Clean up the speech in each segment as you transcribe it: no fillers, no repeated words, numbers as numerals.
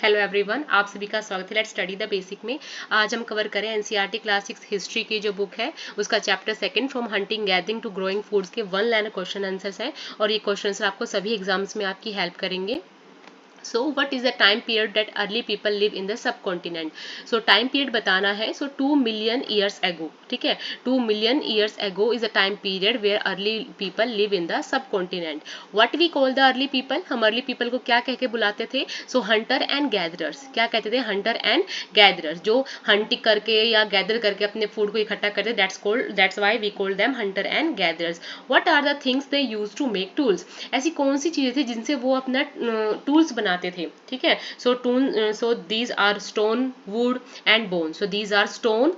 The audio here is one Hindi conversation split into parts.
हेलो एवरीवन, आप सभी का स्वागत है लेट्स स्टडी द बेसिक में। आज हम कवर करें एनसीईआरटी क्लास 6 हिस्ट्री की जो बुक है उसका chapter second from hunting gathering to growing foods के वन लाइन क्वेश्चन आंसर्स है और ये क्वेश्चन आपको सभी एग्जाम्स में आपकी हेल्प करेंगे। So what is the time period that early people live in the subcontinent? So time period बताना है। So 2 million years ago, ठीक है, 2 million years ago is a time period where early people live in the subcontinent. What we call the early people? हम early people को क्या कह के बुलाते थे? So hunter and gatherers. क्या कहते थे? hunter and gatherers, जो hunting करके या gather करके अपने food को इकट्ठा करते, that's why we call them hunter and gatherers. What are the things they used to make tools? ऐसी कौन सी चीजें थी जिनसे वो अपना टूल्स बनाते थे, ठीक है। So these are stone, wood and bone. So these are stone,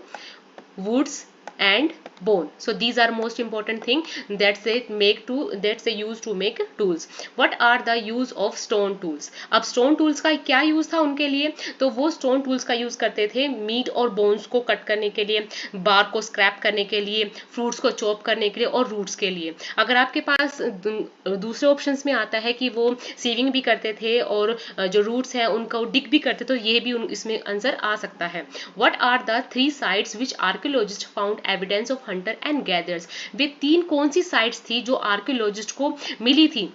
woods and bone. So these are most important thing that they use to make tools. What are the use of stone tools? अब stone tools का क्या यूज था उनके लिए? तो वो stone tools का यूज करते थे मीट और बोन्स को कट करने के लिए, बार को स्क्रैप करने के लिए, फ्रूट्स को चॉप करने के लिए और रूट्स के लिए। अगर आपके पास दूसरे ऑप्शंस में आता है कि वो सीविंग भी करते थे और जो रूट्स हैं उनको डिग भी करते, तो ये भी इसमें आंसर आ सकता है। What are the 3 sites which archaeologists found evidence of hunter and gatherers? वे 3 कौन सी साइट्स थी जो आर्कियोलॉजिस्ट को मिली थी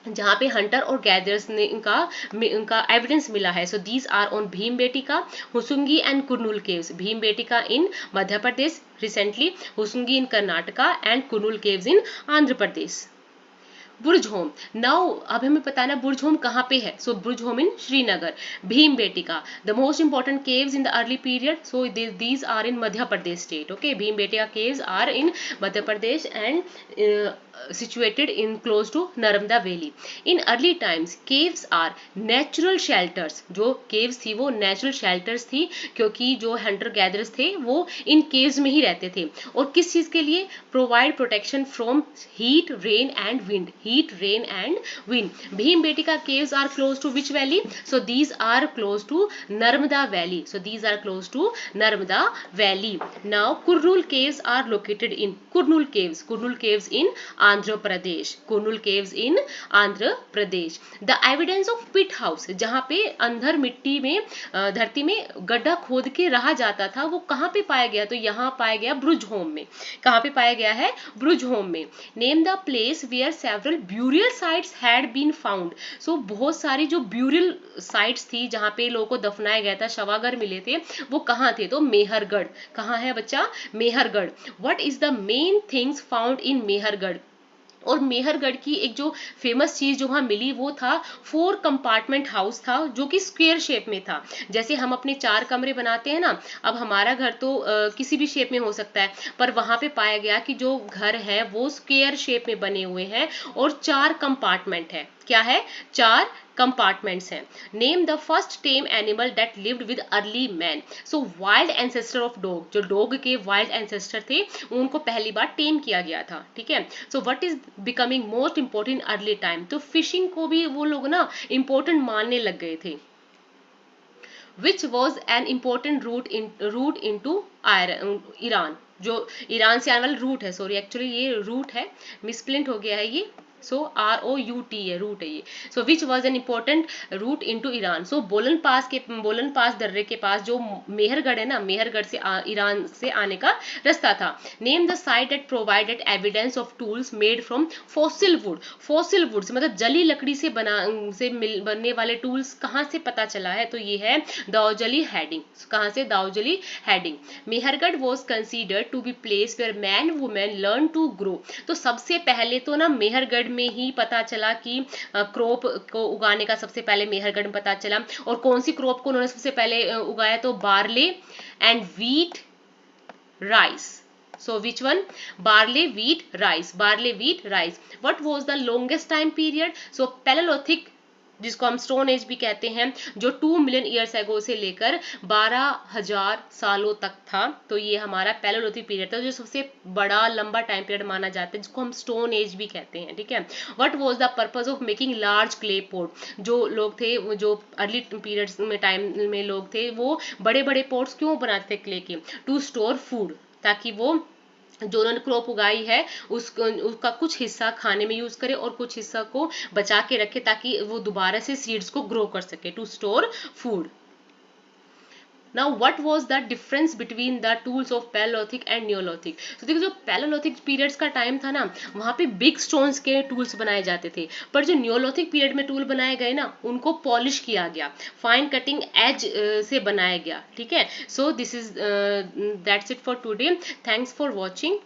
जहाँ पे हंटर और गैदर्स ने इनका एविडेंस मिला है? So these are on Bhimbetka, हुसुंगी and Kurnool caves. Bhimbetka in Madhya Pradesh recently, हुसुंगी in Karnataka and Kurnool caves in Andhra Pradesh. Burzahom, now अब हमें बताना बुर्ज होम कहाँ पे है। So Burzahom in Srinagar. Bhimbetka, the most important caves in the early period, so these are in Madhya Pradesh state. Okay, Bhimbetka caves are in Madhya Pradesh and situated in close to Narmada Valley. In early times, caves are natural shelters. जो caves थी वो natural shelters थी क्योंकि जो hunter gatherers थे वो इन caves में ही रहते थे। और किस चीज के लिए? Provide protection from heat, rain and wind. Heat, rain and wind. Bhimbetika caves are close to which valley? So these are close to Narmada Valley. So these are close to Narmada Valley. Now Kurnool caves are located in Kurnool caves. Kurnool caves in Andhra Pradesh. Kurnool caves in Andhra Pradesh. The evidence of pit house, जहाँ पे अंदर मिट्टी में धरती में गड्ढा खोद के रहा जाता था, वो कहाँ पे पाया गया? तो यहाँ पाया गया ब्रुज होम में। कहाँ पे पाया गया है? ब्रुज होम में। Name the place where several burial sites had been found. So बहुत सारी जो ब्यूरियल साइट्स थी जहाँ पे लोगों को दफनाया गया था, शवागार मिले थे, वो कहाँ थे? तो मेहरगढ़। कहाँ है बच्चा? Mehrgarh. What is the main things found in Mehrgarh? और मेहरगढ़ की एक जो फेमस चीज जो वहां मिली वो था 4 कंपार्टमेंट हाउस था जो कि स्क्वायर शेप में था। जैसे हम अपने 4 कमरे बनाते हैं ना, अब हमारा घर तो किसी भी शेप में हो सकता है, पर वहां पे पाया गया कि जो घर है वो स्क्वायर शेप में बने हुए हैं और 4 कंपार्टमेंट है। क्या है? 4 कंपार्टमेंट्स हैं। Name the first time animal that lived with early man. So wild ancestor of dog, जो डॉग के वाइल्ड एंसेस्टर थे उनको पहली बार टेम किया गया था, ठीक है। So what is becoming most important early time? तो फिशिंग को भी वो लोग ना इंपॉर्टेंट मानने लग गए थे। Which was an important route into Iran, जो ईरान से आने वाला रूट है, सॉरी एक्चुअली ये रूट है, मिसप्रिंट हो गया है ये। सो ROUT है, रूट है ये। So which was an important route into Iran? So Bolan pass दर्रे के पास जो मेहरगढ़ है ना, मेहरगढ़ से ईरान से आने का रास्ता था। Name the site that provided evidence of tools made from fossil would. Fossil would मतलब जली लकड़ी से बनने वाले टूल्स कहाँ से पता चला है? तो ये है दाऊजली हेडिंग। कहाँ से? Daojali Hading. Mehrgarh was considered to be place where man women learn to grow. तो सबसे पहले तो ना मेहरगढ़ में ही पता चला कि क्रॉप को उगाने का सबसे पहले मेहरगढ़ में पता चला। और कौन सी क्रॉप को उन्होंने सबसे पहले उगाया? तो barley and wheat, rice. So which one? Barley, wheat, rice. Barley, wheat, rice. What was the longest time period? So Paleolithic, जिसको हम स्टोन एज भी कहते हैं, जो 2 मिलियन ईयर्स एगो से लेकर 12,000 सालों तक था। तो ये हमारा पैलेओलिथिक पीरियड था, जो सबसे बड़ा लंबा टाइम पीरियड माना जाता है, जिसको हम स्टोन एज भी कहते हैं, ठीक है। What was the purpose of making large clay pot? जो लोग थे, जो अर्ली पीरियड्स में टाइम में लोग थे, वो बड़े बड़े पॉट्स क्यों बनाते थे क्ले के? टू स्टोर फूड, ताकि वो जो उन्होंने क्रॉप उगाई है उसका कुछ हिस्सा खाने में यूज करे और कुछ हिस्सा को बचा के रखे ताकि वो दोबारा से सीड्स को ग्रो कर सके, to store food. Now what was the difference between the tools of paleolithic and neolithic. तो देखो जो पैलेओलिथिक पीरियड्स का टाइम था ना, वहां पे बिग स्टोन्स के टूल्स बनाए जाते थे, पर जो नियोलिथिक पीरियड में टूल बनाए गए ना उनको पॉलिश किया गया, फाइन कटिंग एज से बनाया गया, ठीक है। So this is that's it for today, thanks for watching.